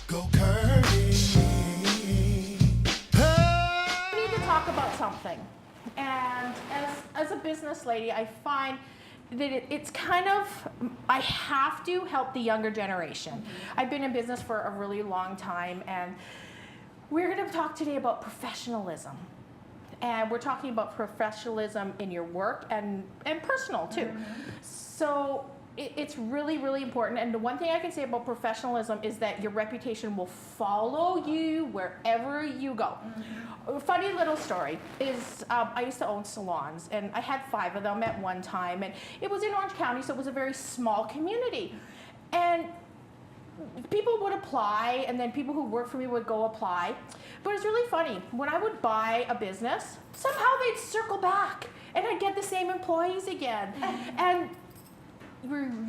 Go Curvy. We need to talk about something. And as a business lady, I find that it's kind of, I have to help the younger generation. I've been in business for a really long time, and we're going to talk today about professionalism. And we're talking about professionalism in your work and personal too. So it's really, really important. And the one thing I can say about professionalism is that your reputation will follow you wherever you go. A funny little story is I used to own salons, and I had 5 of them at one time, and it was in Orange County, so it was a very small community. And people would apply, and then people who worked for me would go apply. But it's really funny. When I would buy a business, somehow they'd circle back, and I'd get the same employees again. And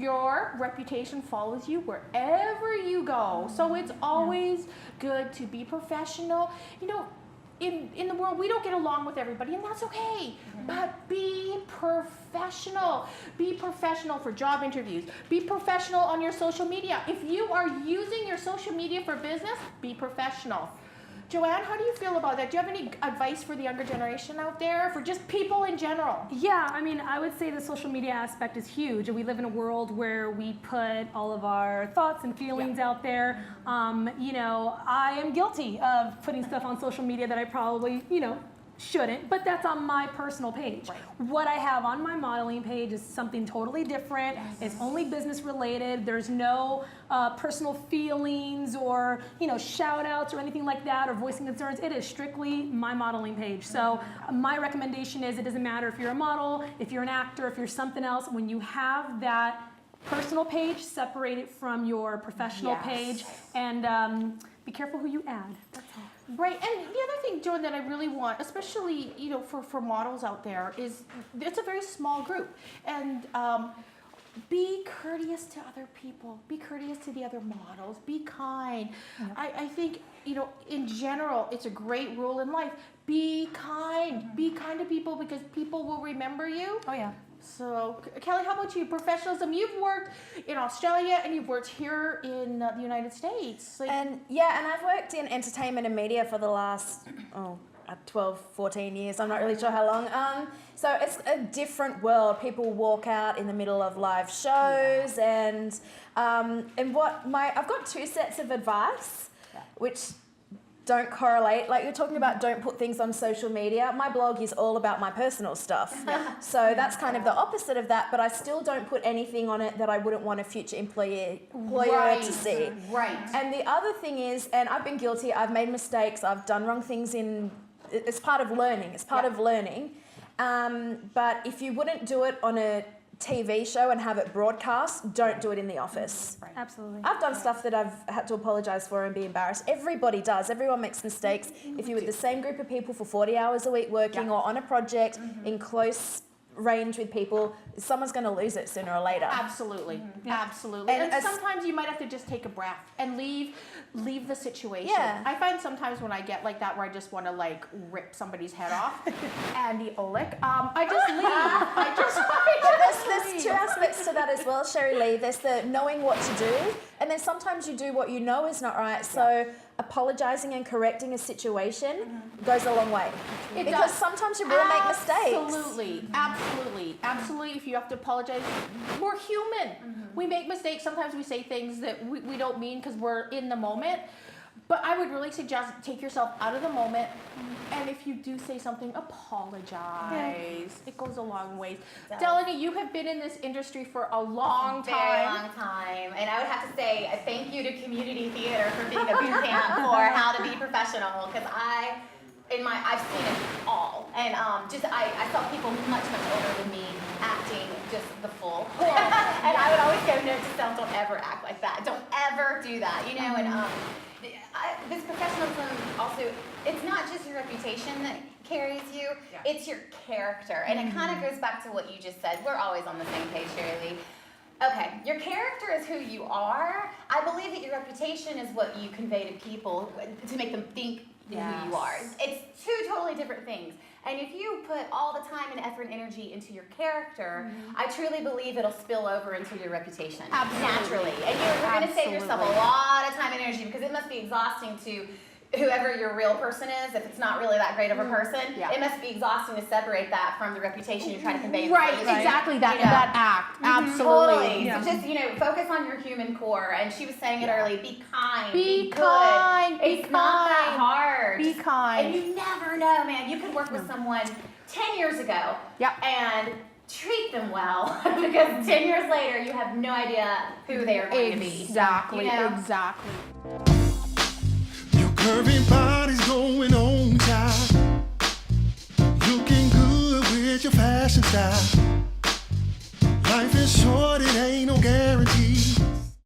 your reputation follows you wherever you go. So it's always good to be professional. You know, in the world, we don't get along with everybody, and that's okay. But be professional. Be professional for job interviews. Be professional on your social media. If you are using your social media for business, be professional. Joanne, how do you feel about that? Do you have any advice for the younger generation out there, for just people in general? Yeah, I mean, I would say the social media aspect is huge. We live in a world where we put all of our thoughts and feelings out there. You know, I am guilty of putting stuff on social media that I probably, shouldn't, but that's on my personal page. Right. What I have on my modeling page is something totally different. It's only business related. There's no personal feelings or shout outs or anything like that or voicing concerns. It is strictly my modeling page. So my recommendation is it doesn't matter if you're a model, if you're an actor, if you're something else, when you have that personal page, separate it from your professional page, and be careful who you add. That's all. Right, and the other thing, Joan, that I really want, especially for models out there, is it's a very small group, and be courteous to other people, be courteous to the other models, be kind. I think in general, it's a great rule in life. Be kind. Be kind to people, because people will remember you. Oh yeah. So, Kelly, how about you? Professionalism. You've worked in Australia and you've worked here in the United States. And I've worked in entertainment and media for the last 12, 14 years. I'm not really sure how long. So it's a different world. People walk out in the middle of live shows, and I've got 2 sets of advice, which don't correlate. Like you're talking about, don't put things on social media. My blog is all about my personal stuff. So that's kind of the opposite of that, but I still don't put anything on it that I wouldn't want a future employer to see. Right. And the other thing is, and I've been guilty, I've made mistakes, I've done wrong things it's part of learning. It's part of learning. But if you wouldn't do it on a TV show and have it broadcast, don't do it in the office. Right. Absolutely. I've done stuff that I've had to apologise for and be embarrassed. Everybody does. Everyone makes mistakes. If you're with the same group of people for 40 hours a week working or on a project in close range with people, someone's going to lose it sooner or later. Absolutely. Absolutely. And sometimes you might have to just take a breath and leave the situation. Yeah. I find sometimes when I get like that where I just want to rip somebody's head off, Andy Olick, I just leave. There's 2 aspects to that as well, Sherry Lee. There's the knowing what to do, and then sometimes you do what you know is not right. So apologising and correcting a situation goes a long way. Because sometimes you will make mistakes. Absolutely. If you have to apologize, we're human. We make mistakes. Sometimes we say things that we don't mean because we're in the moment. But I would really suggest take yourself out of the moment, and if you do say something, apologize. It goes a long way. Dellany, you have been in this industry for a long time. Very long time. And I would have to say a thank you to community theater for being a boot camp for how to be professional, because I've seen it all. And I saw people much, much older than me acting just the full. And I would always go, note to self, don't ever act like that. Don't ever do that, And this professionalism also, it's not just your reputation that carries you, it's your character. And it kind of goes back to what you just said. We're always on the same page, Sherry Lee. Okay, your character is who you are. I believe that your reputation is what you convey to people to make them think than who you are. It's two totally different things. And if you put all the time and effort and energy into your character, I truly believe it'll spill over into your reputation. Absolutely. Naturally. And you're going to save yourself a Absolutely. lot of time and energy, because it must be exhausting to whoever your real person is. If it's not really that great of a person, Yeah. it must be exhausting to separate that from the reputation you're trying to convey. Right, You know? exactly that, You know? that act. Absolutely. Totally. Yeah. So just, focus on your human core. And she was saying it early, be kind, Be good. kind, be It's not that kind. hard. Be kind. And you never know, man. You could work with someone 10 years ago Yep. and treat them well, because 10 years later you have no idea who they are going to be. Exactly, You know? exactly. Your curvy body's going on, child. Looking good with your fashion style. Life is short, it ain't no game.